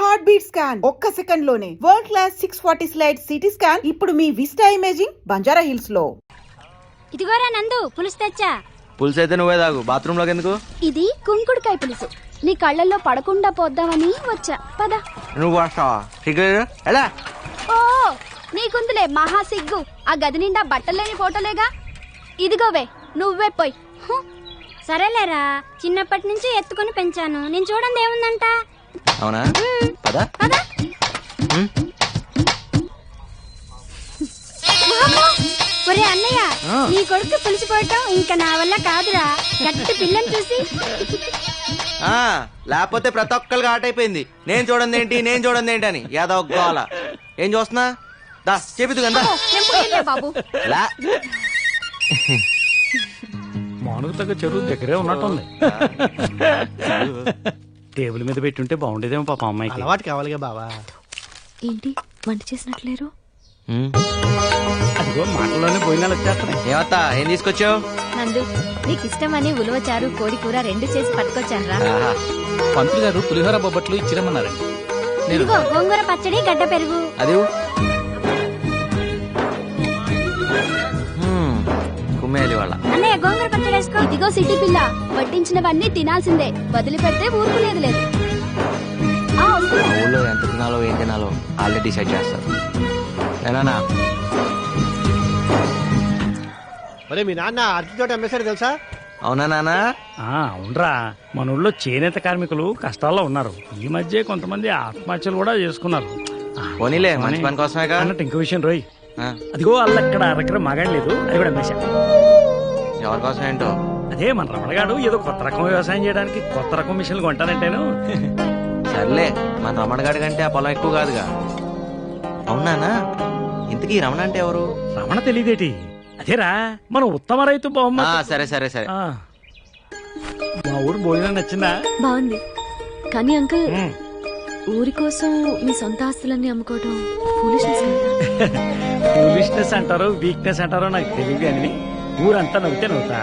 Heart beat scan ఒక్క second లోనే world class 640 slide CT scan ఇప్పుడు మీ విస్టా ఇమేజింగ్ బంజారా హిల్స్ లో. ఇదిగోరా నందు, పులుసు తెచ్చా. పులుసు అయితే నువ్వే తాగు, బాత్రూమ్ లోకి ఎందుకు? ఇది కుంకుడుకాయ పులుసు, నీ కళ్ళల్లో పడకుండా పోద్దామని వచ్చా. పద. నువ్వు వస్తావా? సిగ్గు ఎలా? ఓ నీకుందులే మహా సిగ్గు, ఆ గది నిండా బట్టలేని ఫోటోలేగా. ఇదిగోవే నువ్వే పోయి. సరేలేరా, చిన్నప్పటి నుంచి ఎత్తుకుని పెంచాను, నేను చూడండి ఏముందంట. అవునా? పద పద. ఒరే అన్నయ్య, నీ కొడుకు పులిసిపోవటం ఇంకా నా వల్ల కాదురా. గట్టి పిల్లని చూసి లేకపోతే ప్రతి ఒక్కరికి ఆట అయిపోయింది. నేను చూడండి ఏంటి అని యాదవ్ గోల. ఏం చూస్తున్నా? దా చెబుతు కదా బాబు. మానుగు తగ్గ చెరువు దగ్గరే ఉన్నట్టుంది. టేబుల్ మీద పెట్టుంటే బాగుండేదేమో పాప అమ్మాయికి. అలవాటు కావాలిగా బావా. ఏంటి వంట చేసినట్లేరు? అదిగో మాటల్లోనే పోయినాలు వచ్చేస్తున్నాయి. ఏమత్తా ఏం తీసుకొచ్చావు? నందు, నీకు ఇష్టమని ఉలవచారు కోడి కూర రెండు చేసి పట్టుకొచ్చాను రా. పంతులు గారు పులిహోర బొబ్బట్లు ఇచ్చిరమ్మన్నారండి. ఇదిగో గోంగూర పచ్చడి గడ్డ పెరుగు. అది కుమ్మేయాలి వాళ్ళ. అన్నయ్య గోంగూర పచ్చడి వేసుకో. ఇదిగో సిటీ పిల్ల, వడ్డించినవన్నీ తినాల్సిందే, వదిలిపెడితే ఊరుకునేది లేదు. ఊళ్ళో ఎంత తినాలో ఏం తినాలో ఆల్రెడీ డిసైడ్ చేస్తారు. ఏనా మరి మీ నాన్న అరటి తోట అమ్మేశాడు తెలుసా? అవునా నాన్న? అవునరా, మన ఊళ్ళో చేనేత కార్మికులు కష్టాల్లో ఉన్నారు. ఈ మధ్య కొంతమంది ఆత్మహత్యలు కూడా చేసుకున్నారు. పోనీలే, మంచి పని కోసమే అన్నట్టు ఇంకో విషయం రోయ్, అదిగో అక్కడ అరకర మగాడు లేదు, అది కూడా అమ్మేశా. ఎవరి కోసం ఏంటో? అదే మన రమణగాడు ఏదో కొత్త రకం వ్యవసాయం చేయడానికి కొత్త రకం మిషన్లు కొంటానంటేను. సర్లే, మన రమణగాడి కంటే ఆ పొలం ఎక్కువ కాదుగా. అవునానా? ఇంతకీ రమణ అంటే ఎవరు? రమణ తెలియదేటి? అదేరా మన ఉత్తమ రైతు బహుమతి. సరే సరే సరే. మా ఊరు భోజనం నచ్చిందా? బాగుంది, కానీ అంకుల్ ఊరి కోసం మీ సొంత ఆస్తులన్నీ అమ్ముకోవడం ఫూలిష్నెస్ అంటారో వీక్నెస్ అంటారో నాకు తెలియదు, అని ఊరంతా నవ్వితే నవ్వుతా,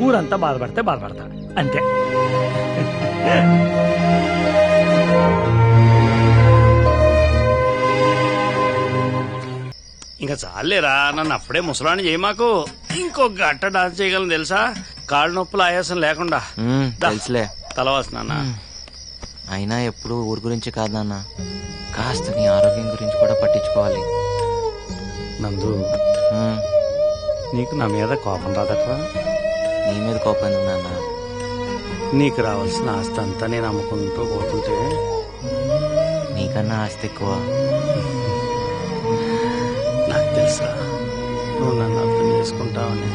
ఊరంతా బాధపడితే బాధపడతా, అంతే. ఇంకా చాలేరా, నన్ను అప్పుడే ముసలాన్ని చేయి మాకు. ఇంకో గట్ట డాన్స్ చేయగలను తెలుసా, కాళ్ళు నొప్పులు ఆయాసం లేకుండా. తెలుసులే. తలవాసు నాన్న. అయినా ఎప్పుడు ఊరి గురించి కాదు నాన్న, కాస్త నీ ఆరోగ్యం గురించి కూడా పట్టించుకోవాలి. నందు, నీకు నా మీద కోపం రాదట్రా? నీ మీద కోపం ఎందుకు నాన్న? నీకు రావాల్సిన ఆస్తి అంతా నేను అమ్ముకుంటూ పోతుంటే నీకన్నా ఆస్తి ఎక్కువ. నాకు తెలుసా నువ్వు నన్ను అర్థం చేసుకుంటావని.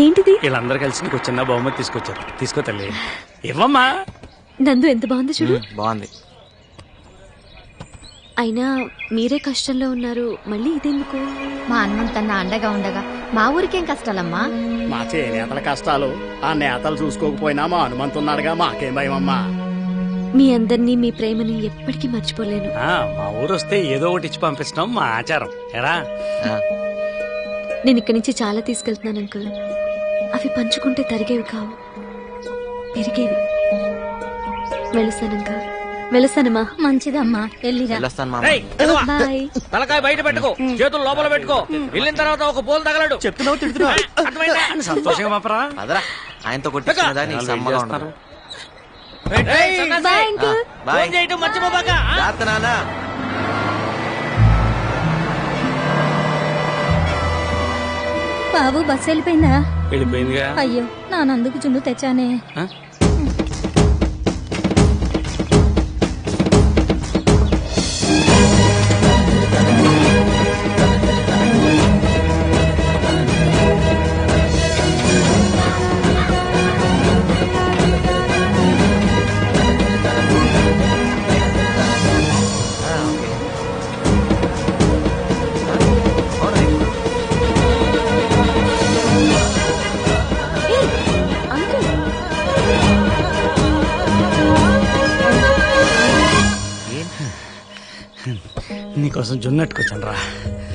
ఏంటిది? వీళ్ళందరూ కలిసి నీకు చిన్న బహుమతి తీసుకొచ్చారు, తీసుకో తల్లి. ఇవ్వమ్మా. నందు ఎంత బాగుంది చూడు. బాగుంది. అయినా మీరే కష్టంలో ఉన్నారు, మళ్ళీ ఇదెందుకు? మా అన్నంతన్నా అండగా ఉండగా మా ఊరికేం కష్టాలమ్మా. మా చేనేతల కష్టాలు ఆ నేతలు చూసుకోకపోయినా మా హనుమంతున్నాడుగా, మాకేం భయమమ్మా. మీ అందరినీ మీ ప్రేమని ఎప్పటికీ మర్చిపోలేను. మా ఊరు వస్తే ఏదో ఒకటి ఇచ్చి పంపించడం మా ఆచారం. ఎరా, నేను ఇక్కడి నుంచి చాలా తీసుకెళ్తున్నాను అంకుల్. అవి పంచుకుంటే తరిగేవి కావు, పెరిగేవి. వెళుస్తాను అంకుల్, వెళుస్తానమ్మా. మంచిదమ్మా, వెళ్ళిరా. బాయ్. తలకాయ బయట పెట్టుకో, చేతులు లోపల పెట్టుకో, వెళ్ళిన తర్వాత ఒక పోలు తగలడు. చెప్తున్నావు తిడుతున్నావు. సంతోషంగా పాపరా. అదరా, ఆయనతో కొట్టించుకున్నదా నీకు సమ్మగా ఉండదు. Bye uncle. బాయ్. మర్చిపోబాక. జాగ్రత్త నాన్న. బాబు బస్సు వెళ్ళిపోయిందా? వెళ్ళిపోయిందిగా. అయ్యో, నానందుకు చుండు తెచ్చానే. నీకోసం జున్నట్టుకొచ్చాను రా.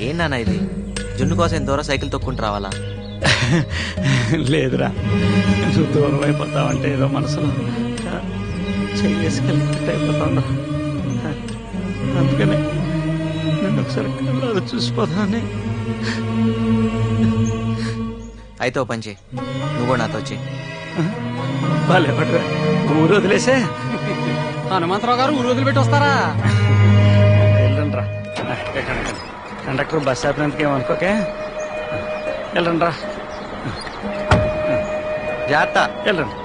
ఏం నాన్న ఇది? జున్ను కోసం ఎంత దూరం సైకిల్ తొక్కుంటూ రావాలా? లేదురా, నువ్వు దూరం అయిపోతావంటే ఏదో మనసులో చేసుకెళ్ళి అయిపోతాను. అందుకనే నేను ఒకసారి కళ్ళలో చూసిపోతానని. అయితే ఓ పంచి, నువ్వు కూడా నాతో వచ్చి. భలే పడరా, ఊరు వదిలేసే. హనుమంతరావు గారు ఊరు వదిలిపెట్టి వస్తారా? వెళ్ళండి రా. కండక్టర్ బస్ ఆపినందుకు ఏమనుకోకే. వెళ్ళండి రా, జాగ్రత్త. వెళ్ళండి.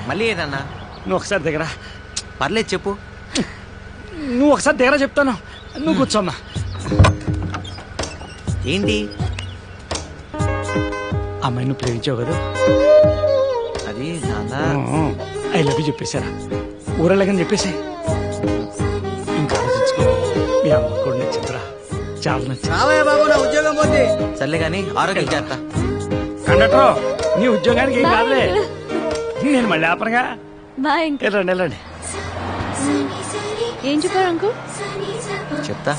మళ్ళీ ఏదన్నా? నువ్వు ఒకసారి దగ్గర. పర్లేదు చెప్పు. నువ్వు ఒకసారి దగ్గర చెప్తాను. నువ్వు కూర్చోమ్మా. ఏంటి? అమ్మాయి నువ్వు ప్రేమించావు కదా, అది నాన్న. ఐ లవ్ యూ చెప్పేశారా? ఊరెళ్ళగని చెప్పేసి ఇంకా ఆలోచించుకో. మీ అమ్మ కూడా నచ్చిందిరా, చాలా నచ్చింది. బాబు నా ఉద్యోగం పోతే. సర్లే కానీ ఆరోగ్యం జాగ్రత్త. కండక్టర్, నీ ఉద్యోగానికి ఏం కాదులే, నేను మళ్ళీ ఆపనగా. Bye uncle. వెళ్ళండి వెళ్ళండి. ఏం చెప్పారు అంకుల్? చెప్తా.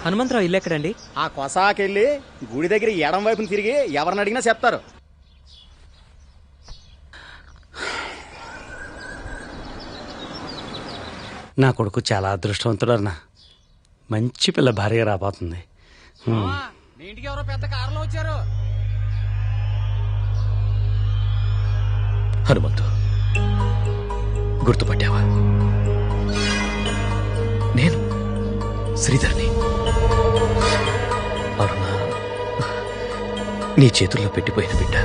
హనుమంతరావు ఇల్లు ఎక్కడండి? ఆ కొసాకెళ్ళి గుడి దగ్గర ఎడం వైపుని తిరిగి ఎవరిని అడిగినా చెప్తారు. నా కొడుకు చాలా అదృష్టవంతుడు అన్న. మంచి పిల్ల భార్య రాబోతుంది. మీ ఇంటికి ఎవరో పెద్ద కారులో వచ్చారు. హనుమంతు, గుర్తుపట్టావా? నేను శ్రీధర్ని. అరుణ నీ చేతుల్లో పెట్టిపోయిన బిడ్డ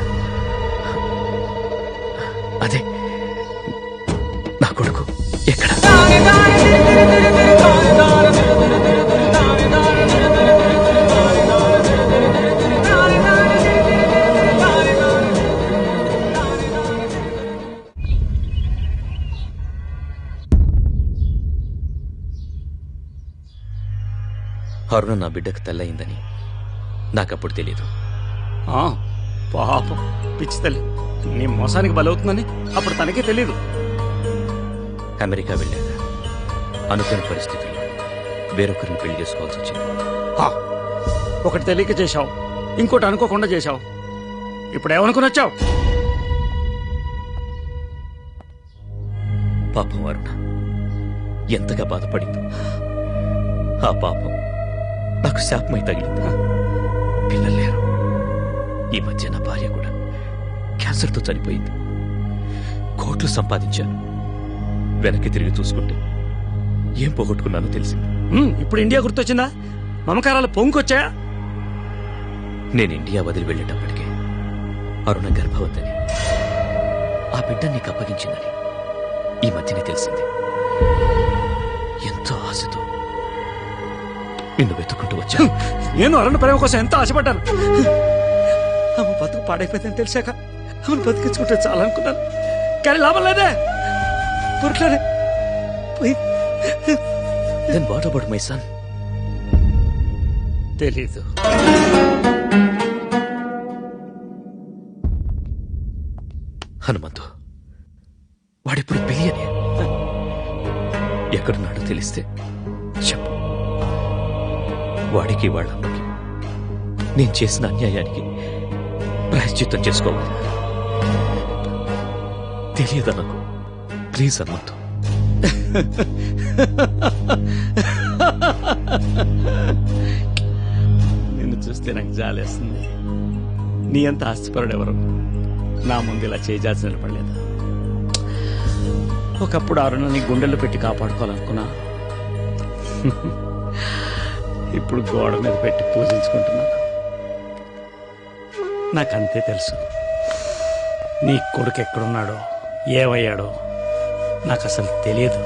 అదే నా కొడుకు. ఎక్కడ? అరుణ నా బిడ్డకు తెల్లయిందని నాకప్పుడు తెలియదు. పాపం పిచ్చి తల్లి, నీ మోసానికి బలవుతుందని అప్పుడు తనకే తెలియదు. అమెరికా వెళ్ళాక అనుకోని పరిస్థితుల్లో వేరొకరిని పెళ్లి చేసుకోవాల్సి వచ్చింది. ఒకటి తెలియక చేశావు, ఇంకోటి అనుకోకుండా చేశావు. ఇప్పుడు ఏమనుకుని వచ్చావు? పాపం అరుణ ఎంతగా బాధపడిందో. ఆ పాపం నాకు శాపమై తగిలింది. పిల్లలు లేరు. ఈ మధ్య నా భార్య కూడా క్యాన్సర్తో చనిపోయింది. కోట్లు సంపాదించాను. వెనక్కి తిరిగి చూసుకుంటే ఏం పోగొట్టుకున్నానో తెలిసింది. ఇప్పుడు ఇండియా గుర్తొచ్చిందా? మమకారాలు పొంగుకొచ్చాయా? నేను ఇండియా వదిలి వెళ్ళేటప్పటికే అరుణ గర్భవతిని, ఆ బిడ్డ నీకు అప్పగించిందని ఈ మధ్యనే తెలిసింది. ఎంతో ఆశతో నిన్ను వెతుక్కుంటూ వచ్చాను. నేను అరుణ ప్రేమ కోసం ఎంతో ఆశపడ్డాను. ఆమె బతుకు పాడైపోయిందని తెలిసాక ఆమెను బతికించుకుంటే చాలనుకున్నాను. కానీ లాభం లేదే, దొరకలేదే. Then what about my son? తెలీదు. హనుమంతు వాడిప్పుడు బిలియనే. ఎక్కడున్నాడో తెలిస్తే చెప్పు. వాడికి వాళ్ళమ్మకి నేను చేసిన అన్యాయానికి ప్రాయశ్చిత్తం చేసుకోవాలి. తెలియదా నాకు? ప్లీజ్ హనుమంతు. నిన్ను చూస్తే నాకు జాలేస్తుంది. నీ అంత ఆస్తిపరుడెవరు నా ముందు ఇలా చేయాల్సి నిలబడలేదు. ఒకప్పుడు అరుణ నీ గుండెల్లో పెట్టి కాపాడుకోవాలనుకున్నా. ఇప్పుడు గోడ మీద పెట్టి పూజించుకుంటున్నాను. నాకంతే తెలుసు. నీ కొడుకు ఎక్కడున్నాడో, ఏమయ్యాడో నాకు అసలు తెలియదు.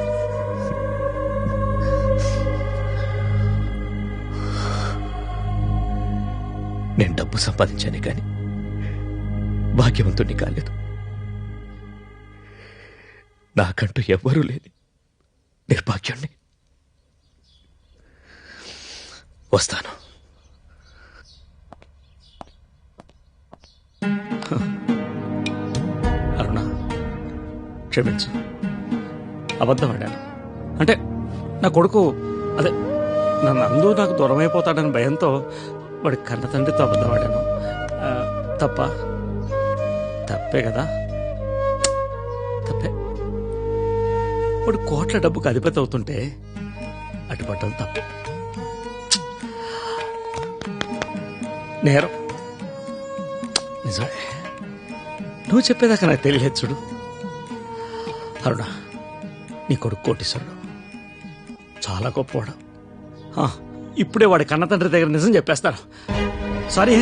నేను డబ్బు సంపాదించానే కానీ భాగ్యవంతుడిని కాలేదు. నాకంటూ ఎవ్వరూ లేని నిర్భాగ్యాన్ని. వస్తాను. అరుణ, క్షమించు, అబద్ధం ఆడాను. అంటే నా కొడుకు అదే నన్ను నాకు దూరం అయిపోతాడని భయంతో వాడి కన్న తండ్రితో అబద్ధం ఆడాను. తప్పే కదా, తప్పే. వాడు కోట్ల డబ్బుకు అధిపతి అవుతుంటే అడ్డుపడ్డం తప్పు, నేరం. నిజమే, నువ్వు చెప్పేదాకా నాకు తెలియలేదు చూడు. అరుణ, నీ కొడుకు కోటీశ్వరుడు, చాలా గొప్పవాడు. ఇప్పుడే వాడి కన్న తండ్రి దగ్గర నిజం చెప్పేస్తాను. సారీ,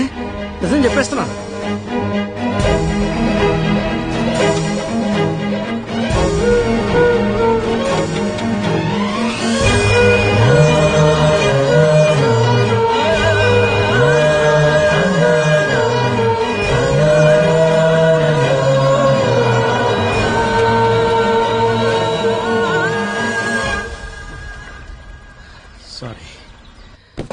నిజం చెప్పేస్తున్నాను.